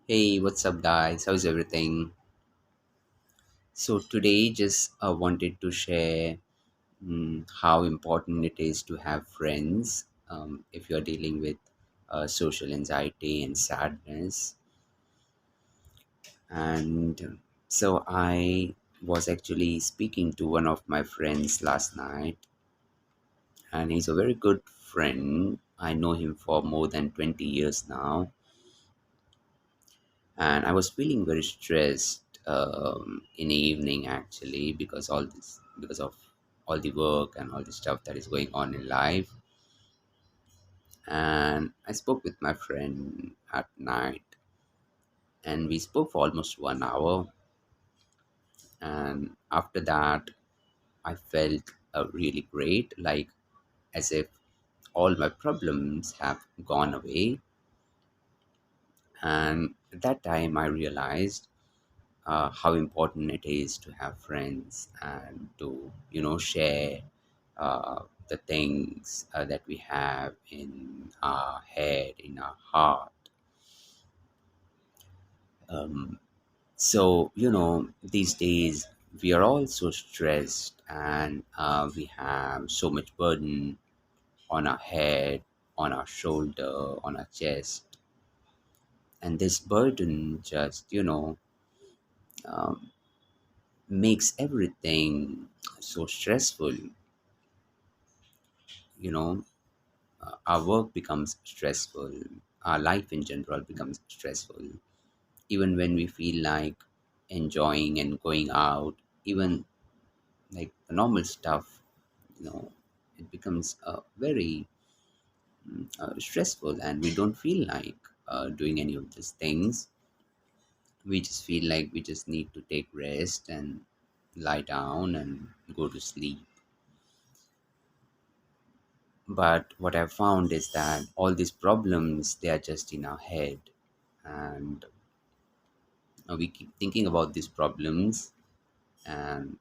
Hey, what's up, guys? How's everything? So, today just wanted to share how important it is to have friends if you're dealing with social anxiety and sadness. And so, I was actually speaking to one of my friends last night, and he's a very good friend. I know him for more than 20 years now, and I was feeling very stressed in the evening actually because of all the work and all the stuff that is going on in life. And I spoke with my friend at night, and we spoke for almost 1 hour. And after that, I felt really great, like as if all my problems have gone away. And at that time, I realized how important it is to have friends and to share the things that we have in our head, in our heart. So these days we are all so stressed, and we have so much burden on our head, on our shoulder, on our chest. And this burden just makes everything so stressful. you know our work becomes stressful, our life in general becomes stressful, even when we feel like enjoying and going out, even like the normal stuff, you know it becomes very stressful, and we don't feel like doing any of these things. We just feel like we just need to take rest and lie down and go to sleep. But what I've found is that all these problems, they are just in our head. And we keep thinking about these problems, and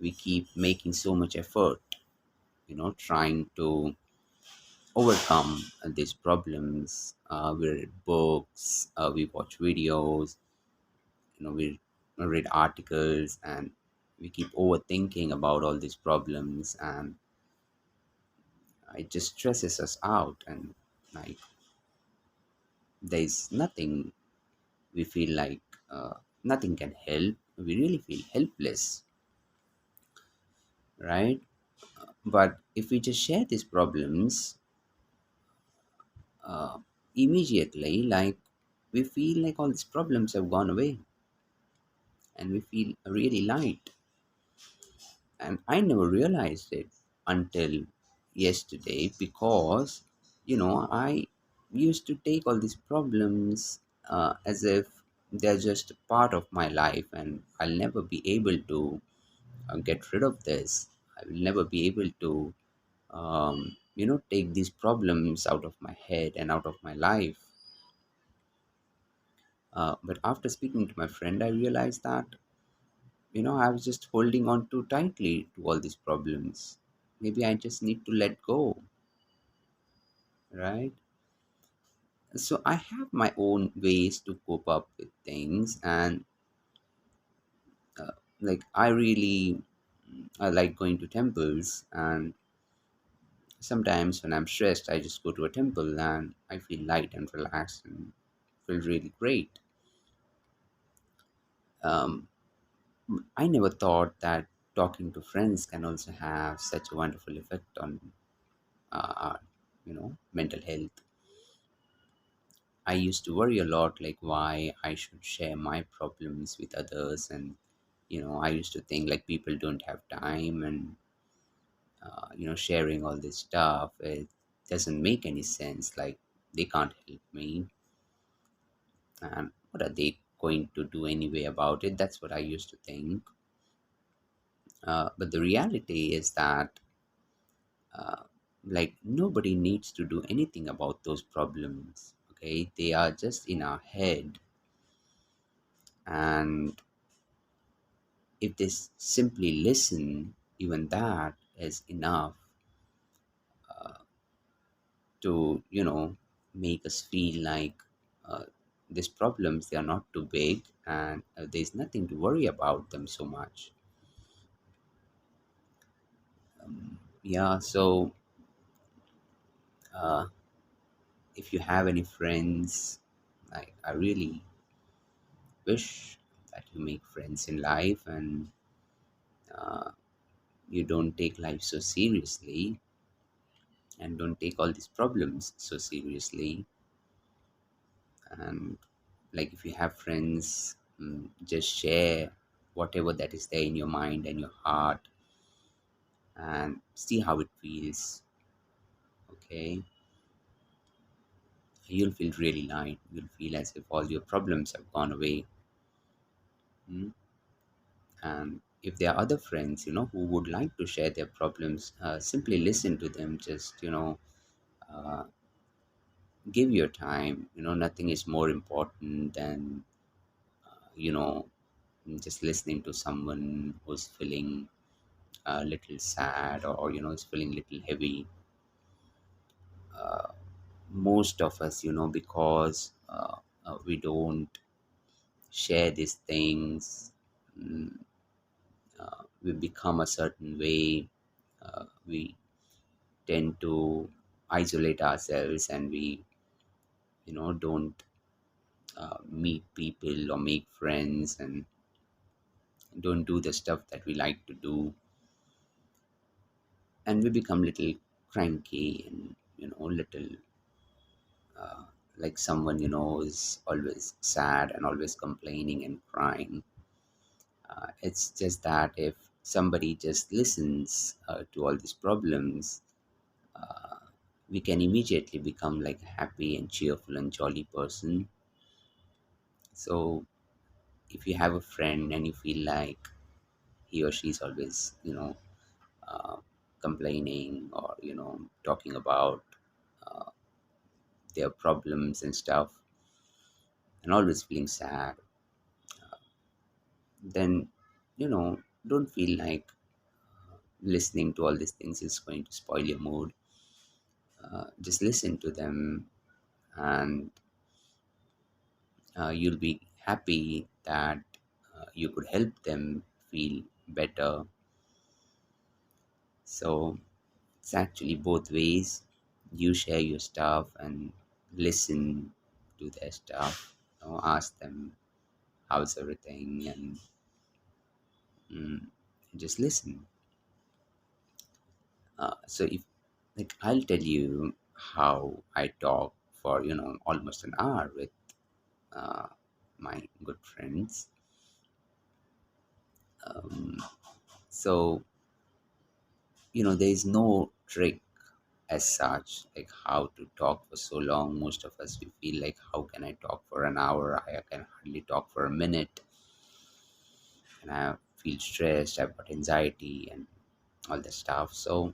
we keep making so much effort, trying to overcome these problems. We read books, we watch videos, we read articles, and we keep overthinking about all these problems, and it just stresses us out. And like, there's nothing, we feel like nothing can help. We really feel helpless, right? But if we just share these problems immediately, like, we feel like all these problems have gone away, and we feel really light. And I never realized it until yesterday, because I used to take all these problems as if they're just a part of my life, and I'll never be able to get rid of this. I will never be able to take these problems out of my head and out of my life. But after speaking to my friend, I realized that I was just holding on too tightly to all these problems. Maybe I just need to let go, right? So I have my own ways to cope up with things, and like, I like going to temples. And sometimes when I'm stressed, I just go to a temple and I feel light and relaxed and feel really great. Um, I never thought that talking to friends can also have such a wonderful effect on our, mental health. I used to worry a lot, like why I should share my problems with others, and I used to think like people don't have time, and sharing all this stuff, it doesn't make any sense. Like, they can't help me, and what are they going to do anyway about it? That's what I used to think. But the reality is that like, nobody needs to do anything about those problems. Okay, they are just in our head. And if they simply listen, even that is enough to make us feel like uh, these problems, they are not too big, and there's nothing to worry about them so much. Yeah, so uh, if you have any friends, I really wish that you make friends in life, and you don't take life so seriously, and don't take all these problems so seriously. And like, if you have friends, just share whatever that is there in your mind and your heart, and see how it feels. Okay, you'll feel really light. You'll feel as if all your problems have gone away. mm. And if there are other friends, who would like to share their problems, simply listen to them. Just, uh, give your time. Nothing is more important than, you know just listening to someone who's feeling a little sad, or is feeling a little heavy. Most of us, because we don't share these things, we become a certain way. We tend to isolate ourselves, and we, don't meet people or make friends, and don't do the stuff that we like to do. And we become little cranky, and little, like someone, is always sad and always complaining and crying. It's just that if somebody just listens to all these problems, we can immediately become like a happy and cheerful and jolly person. So if you have a friend and you feel like he or she is always, uh, complaining, or talking about their problems and stuff, and always feeling sad, then, don't feel like listening to all these things is going to spoil your mood. Just listen to them, and you'll be happy that you could help them feel better. So it's actually both ways. You share your stuff and listen to their stuff. Ask them how's everything, and just listen. So if, like, I'll tell you how I talk for almost an hour with uh, my good friends. So there is no trick as such, like how to talk for so long. Most of us, we feel like, how can I talk for an hour? I can hardly talk for a minute, and I feel stressed. I've got anxiety and all that stuff. So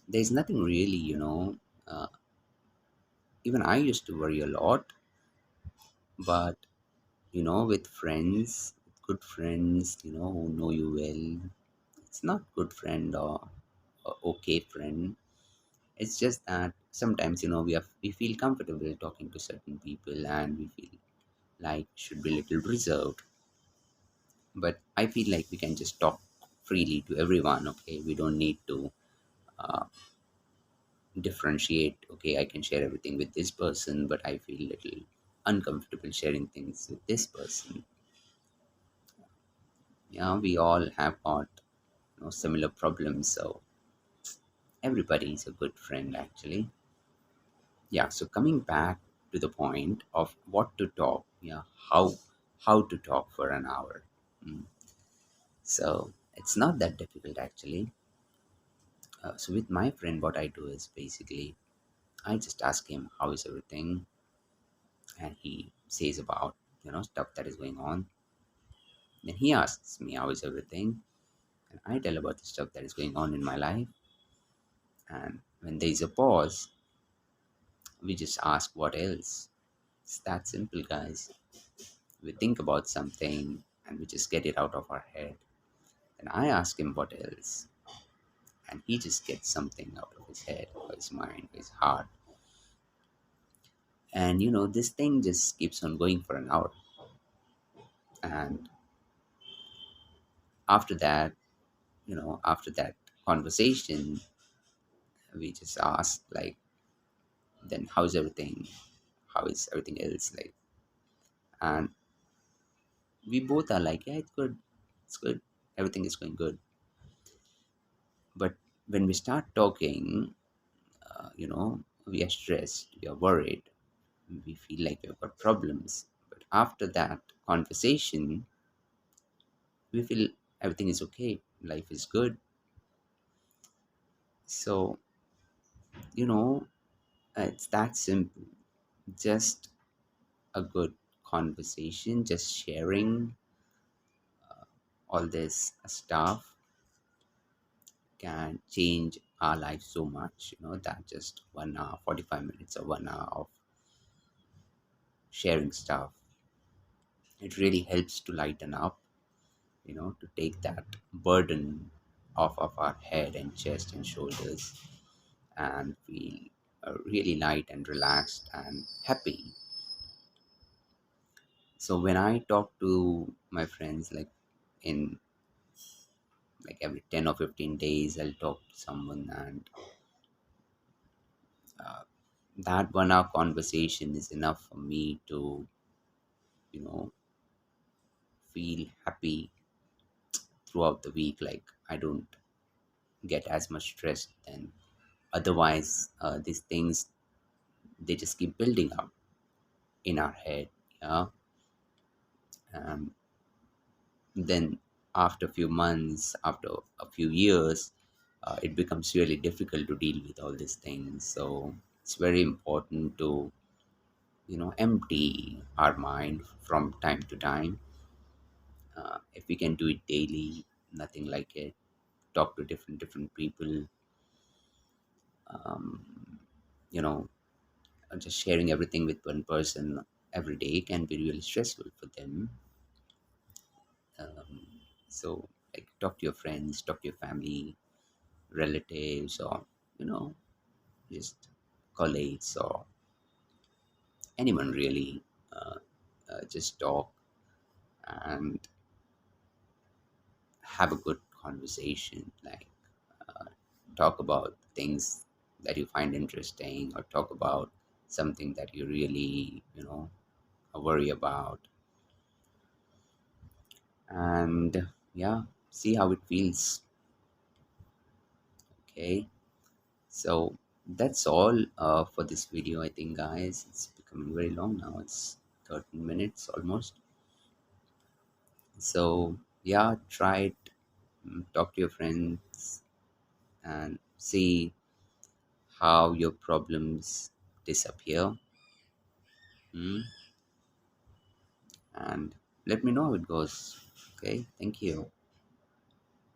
there's nothing really. Uh, Even I used to worry a lot, but with friends, good friends, who know you well, it's not good friend, or okay friend. It's just that sometimes, we feel comfortable talking to certain people, and we feel like should be a little reserved. But I feel like we can just talk freely to everyone. Okay, we don't need to differentiate. Okay, I can share everything with this person, but I feel little uncomfortable sharing things with this person. Yeah, we all have got similar problems, so everybody is a good friend actually. Yeah, so coming back to the point of what to talk. Yeah, how to talk for an hour. So it's not that difficult actually. So with my friend, what I do is basically I just ask him how is everything, and he says about stuff that is going on. Then he asks me how is everything, and I tell about the stuff that is going on in my life. And when there is a pause, we just ask what else. It's that simple, guys. We think about something and we just get it out of our head. And I ask him what else, and he just gets something out of his head or his mind or his heart. And this thing just keeps on going for an hour. And after that, after that conversation, we just ask like, then how's everything? How is everything else like? And we both are like, yeah, it's good, everything is going good. But when we start talking, we are stressed, we are worried, we feel like we've got problems. But after that conversation, we feel everything is okay, life is good. So, you know, it's that simple. Just a good conversation, just sharing all this stuff can change our life so much, that just 1 hour, 45 minutes or 1 hour of sharing stuff, it really helps to lighten up, to take that burden off of our head and chest and shoulders and feel really light and relaxed and happy. So when I talk to my friends, like in like every 10 or 15 days, I'll talk to someone, and that 1 hour conversation is enough for me to, you know, feel happy throughout the week. Like I don't get as much stress than otherwise. These things, they just keep building up in our head. Yeah. And then after a few months, after a few years, it becomes really difficult to deal with all these things. So it's very important to, empty our mind from time to time. If we can do it daily, nothing like it. Talk to different people. You know, just sharing everything with one person every day can be really stressful for them. So, like, talk to your friends, talk to your family, relatives, or just colleagues or anyone really. Uh, just talk and have a good conversation. Like, talk about things that you find interesting, or talk about something that you really, worry about. And yeah, see how it feels. Okay. So that's all for this video, I think, guys. It's becoming very long now. It's 13 minutes almost. So yeah, try it. Talk to your friends and see how your problems disappear. Mm, and let me know how it goes. Okay, thank you.